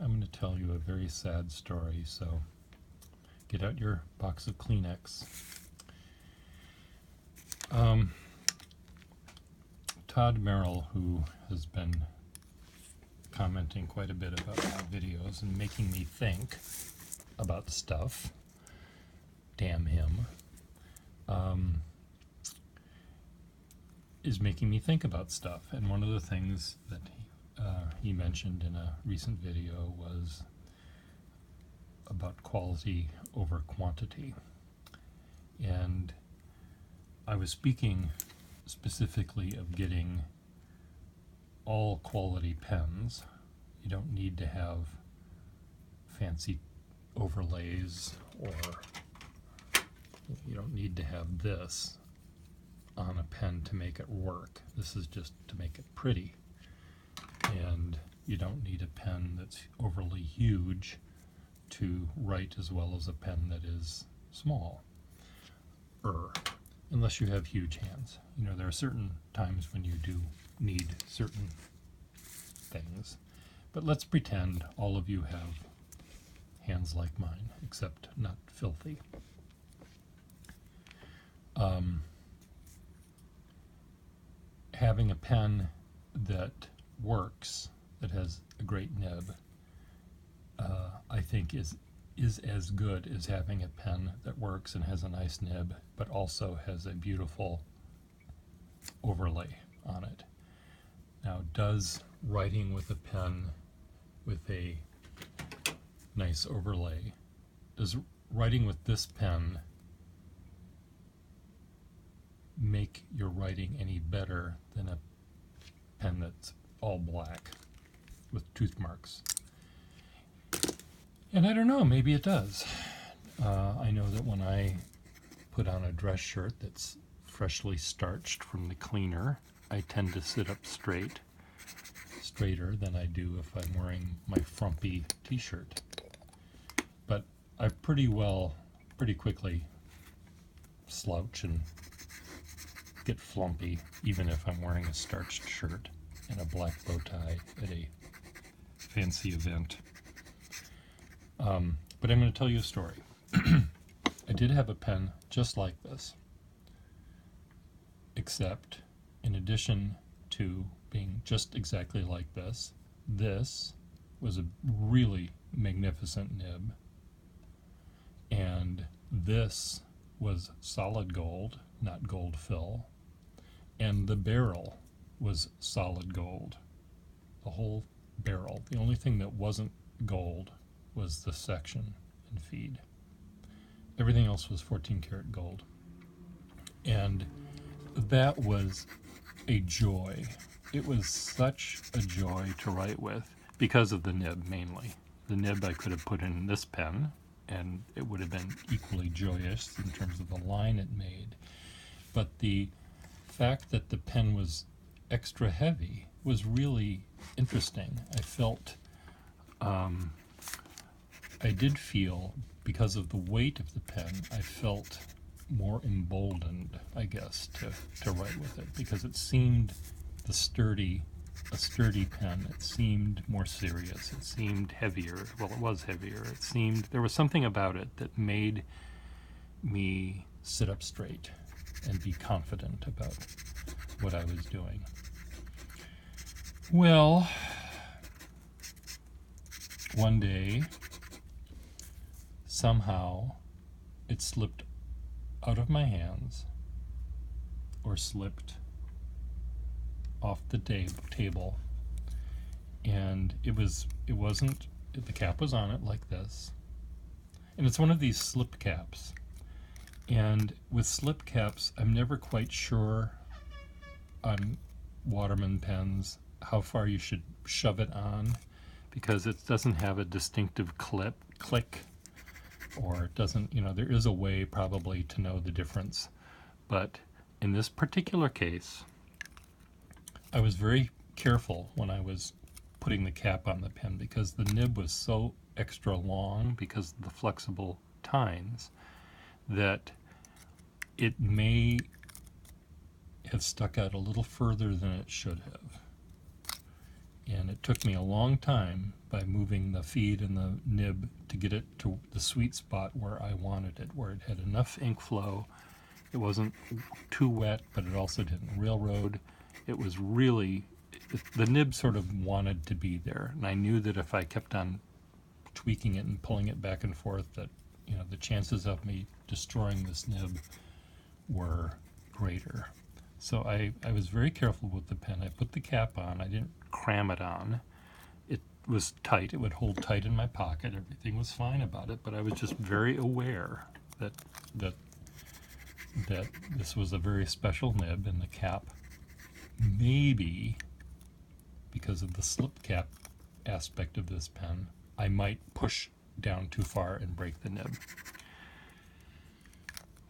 I'm going to tell you a very sad story, so get out your box of Kleenex. Todd Merrill, who has been commenting quite a bit about my videos and making me think about stuff, damn him, is making me think about stuff. And one of the things that he mentioned in a recent video was about quality over quantity. And I was speaking specifically of getting all quality pens. You don't need to have fancy overlays, or you don't need to have this on a pen to make it work. This is just to make it pretty. And you don't need a pen that's overly huge to write as well as a pen that is small, unless you have huge hands. You know, there are certain times when you do need certain things, but let's pretend all of you have hands like mine, except not filthy. Having a pen that works, that has a great nib, I think is as good as having a pen that works and has a nice nib, but also has a beautiful overlay on it. Now, does writing with a pen with a nice overlay, does writing with this pen make your writing any better than a pen that's all black with tooth marks? And I don't know, maybe it does. I know that when I put on a dress shirt that's freshly starched from the cleaner, I tend to sit up straighter than I do if I'm wearing my frumpy t-shirt. But I pretty quickly slouch and get flumpy, even if I'm wearing a starched shirt and a black bow tie at a fancy event. But I'm going to tell you a story. I did have a pen just like this, except in addition to being just exactly like this, this was a really magnificent nib, and this was solid gold, not gold fill, and the barrel was solid gold, the whole barrel. The only thing that wasn't gold was the section and feed. Everything else was 14 karat gold. And that was a joy. It was such a joy to write with, because of the nib mainly. The nib I could have put in this pen and it would have been equally joyous in terms of the line it made. But the fact that the pen was extra heavy was really interesting. I did feel, because of the weight of the pen, I felt more emboldened, I guess, to write with it, because it seemed a sturdy pen. It seemed more serious. It seemed heavier. Well, it was heavier. There was something about it that made me sit up straight and be confident about what I was doing. Well, one day, somehow, it slipped out of my hands, or slipped off the table, and the cap was on it like this, and it's one of these slip caps. And with slip caps, I'm never quite sure on Waterman pens how far you should shove it on, because it doesn't have a distinctive click, or it doesn't, there is a way probably to know the difference. But in this particular case, I was very careful when I was putting the cap on the pen, because the nib was so extra long because of the flexible tines that it may have stuck out a little further than it should have. And it took me a long time by moving the feed and the nib to get it to the sweet spot where I wanted it, where it had enough ink flow. It wasn't too wet, but it also didn't railroad. It was really, the nib sort of wanted to be there. And I knew that if I kept on tweaking it and pulling it back and forth, that, you know, the chances of me destroying this nib were greater. So I was very careful with the pen. I put the cap on. I didn't cram it on. It was tight. It would hold tight in my pocket. Everything was fine about it, but I was just very aware that this was a very special nib, and the cap, maybe because of the slip cap aspect of this pen, I might push down too far and break the nib.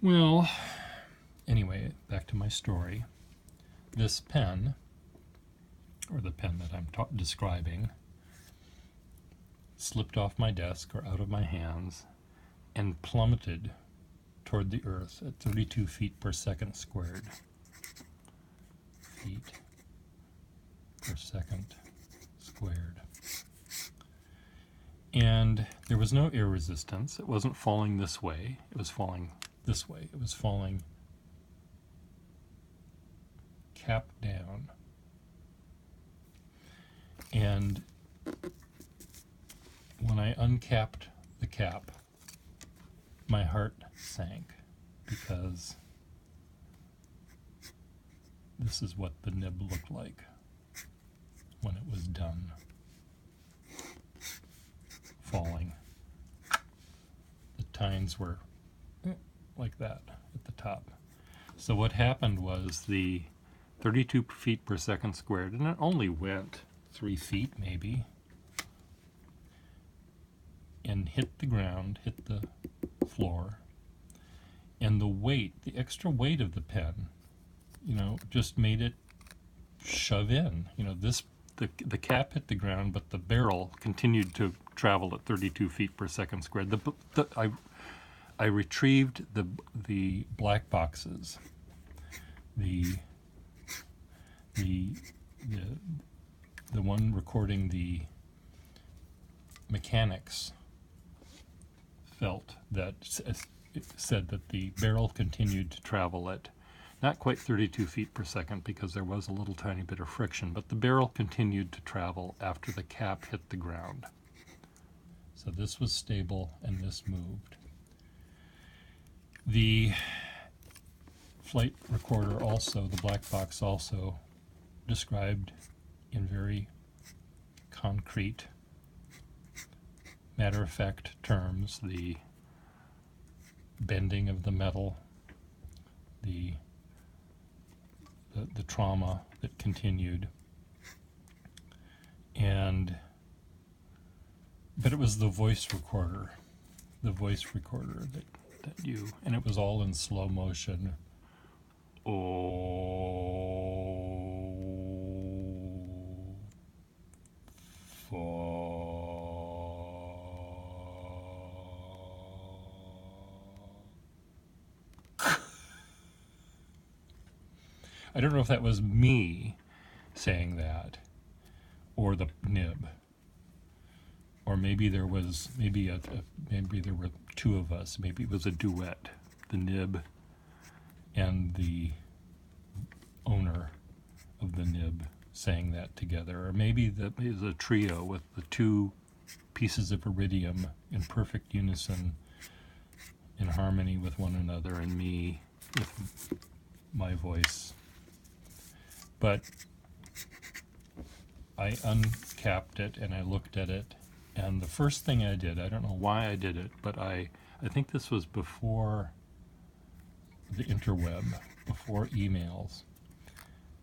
Well, anyway, back to my story. This pen, or the pen that I'm describing, slipped off my desk or out of my hands and plummeted toward the earth at 32 feet per second squared. Feet per second squared. And there was no air resistance. It wasn't falling this way. It was falling this way. It was falling cap down. And when I uncapped the cap, my heart sank, because this is what the nib looked like when it was done falling. The tines were like that at the top. So what happened was the 32 feet per second squared, and it only went 3 feet maybe, and hit the ground, hit the floor, and the weight, the extra weight of the pen, you know, just made it shove in. You know, the cap hit the ground, but the barrel continued to travel at 32 feet per second squared. I retrieved the black boxes, the one recording the mechanics felt that it said that the barrel continued to travel at not quite 32 feet per second, because there was a little tiny bit of friction, but the barrel continued to travel after the cap hit the ground. So this was stable and this moved. The flight recorder also, the black box also, described in very concrete, matter-of-fact terms the bending of the metal, the trauma that continued, but it was the voice recorder that you, and it was all in slow motion. I don't know if that was me saying that, or the nib, or maybe there was maybe there were two of us. Maybe it was a duet, the nib and the owner of the nib saying that together, or maybe that is a trio with the two pieces of iridium in perfect unison, in harmony with one another, and me with my voice. But I uncapped it and I looked at it, and the first thing I did, I don't know why I did it, but I think this was before the interweb, before emails.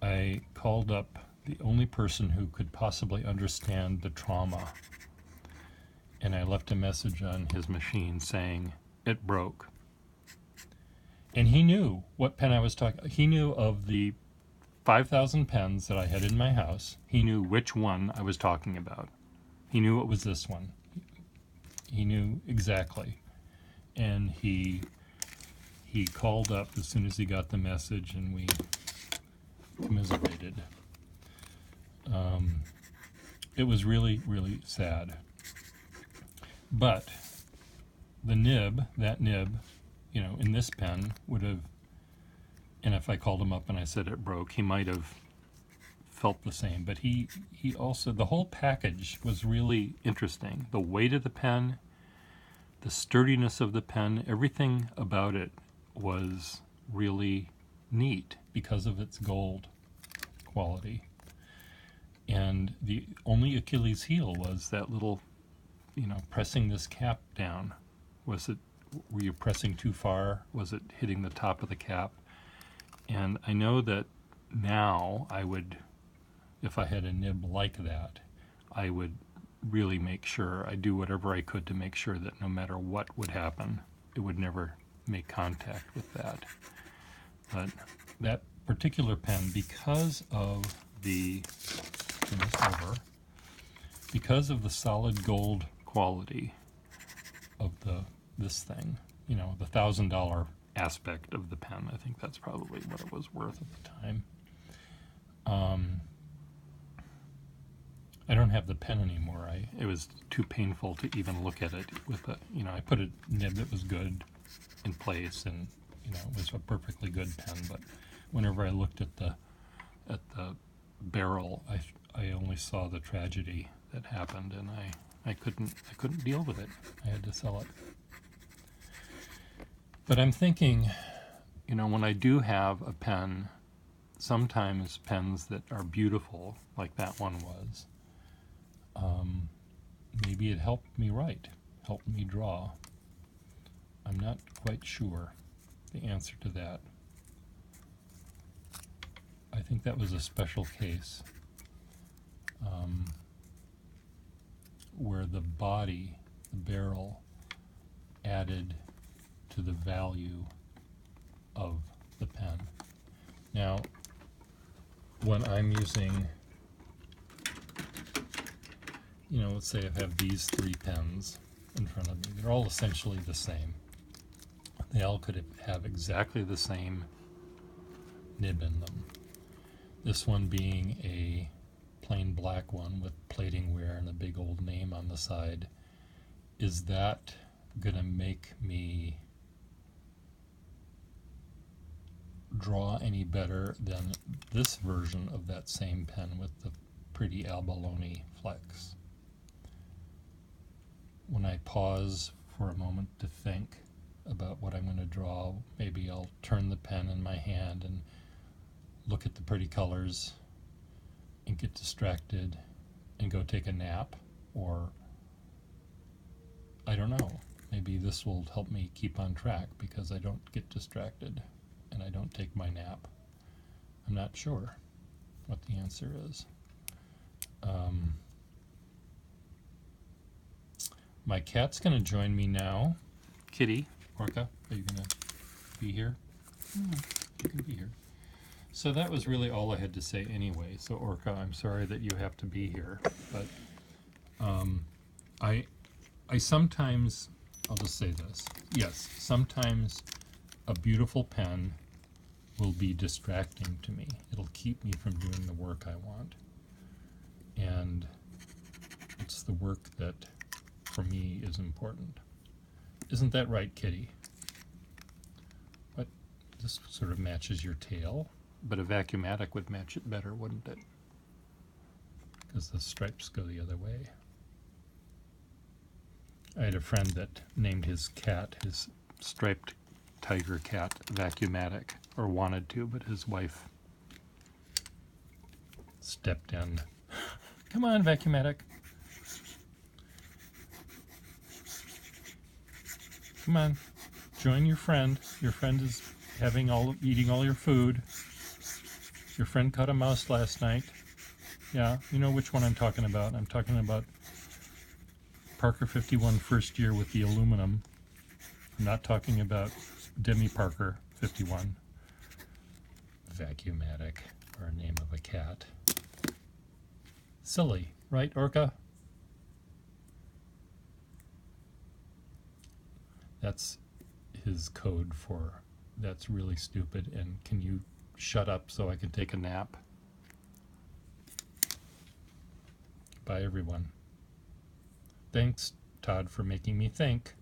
I called up the only person who could possibly understand the trauma, and I left a message on his machine saying it broke. And he knew what pen I was talking. He knew of the 5,000 pens that I had in my house. He knew which one I was talking about. He knew it was this one. He knew exactly. And he called up as soon as he got the message, and we commiserated. it was really, really sad. But the nib, that nib, in this pen would have, and if I called him up and I said it broke, he might have felt the same. But he also, the whole package was really interesting. The weight of the pen, the sturdiness of the pen, everything about it was really neat because of its gold quality. And the only Achilles heel was that little, pressing this cap down. Were you pressing too far? Was it hitting the top of the cap? And I know that now I would, if I had a nib like that, I would really make sure, I do whatever I could to make sure that no matter what would happen, it would never make contact with that. But that particular pen, because of the because of the solid gold quality of this thing, the $1,000 aspect of the pen, I think that's probably what it was worth at the time. I don't have the pen anymore. It was too painful to even look at it with I put a nib that was good in place, and it was a perfectly good pen. But whenever I looked at the barrel, I only saw the tragedy that happened, and I couldn't deal with it. I had to sell it. But I'm thinking, when I do have a pen, sometimes pens that are beautiful, like that one was, maybe it helped me write, helped me draw. I'm not quite sure the answer to that. I think that was a special case where the body, the barrel, added to the value of the pen. Now, when I'm using, let's say I have these 3 pens in front of me. They're all essentially the same. They all could have exactly the same nib in them. This one being a plain black one with plating wear and a big old name on the side. Is that going to make me draw any better than this version of that same pen with the pretty Albalone flex? When I pause for a moment to think about what I'm going to draw, maybe I'll turn the pen in my hand and look at the pretty colors and get distracted and go take a nap, or I don't know, maybe this will help me keep on track because I don't get distracted and I don't take my nap. I'm not sure what the answer is. My cat's going to join me now. Kitty, Orca, are you going to be here? You can be here. So that was really all I had to say anyway. So Orca, I'm sorry that you have to be here, but I sometimes, I'll just say this. Yes, sometimes a beautiful pen will be distracting to me. It'll keep me from doing the work I want. And it's the work that, for me, is important. Isn't that right, Kitty? But this sort of matches your tail, but a Vacuumatic would match it better, wouldn't it? Because the stripes go the other way. I had a friend that named his cat, his striped tiger cat, Vacuumatic, or wanted to, but his wife stepped in. Come on, Vacuumatic. Come on, join your friend. Your friend is eating all your food. Your friend caught a mouse last night. Yeah, you know which one I'm talking about. I'm talking about Parker 51 first year with the aluminum. I'm not talking about Demi Parker 51. Vacuumatic, or a name of a cat. Silly, right, Orca? That's his code for that's really stupid, and can you shut up so I can take a nap? Goodbye, everyone. Thanks, Todd, for making me think.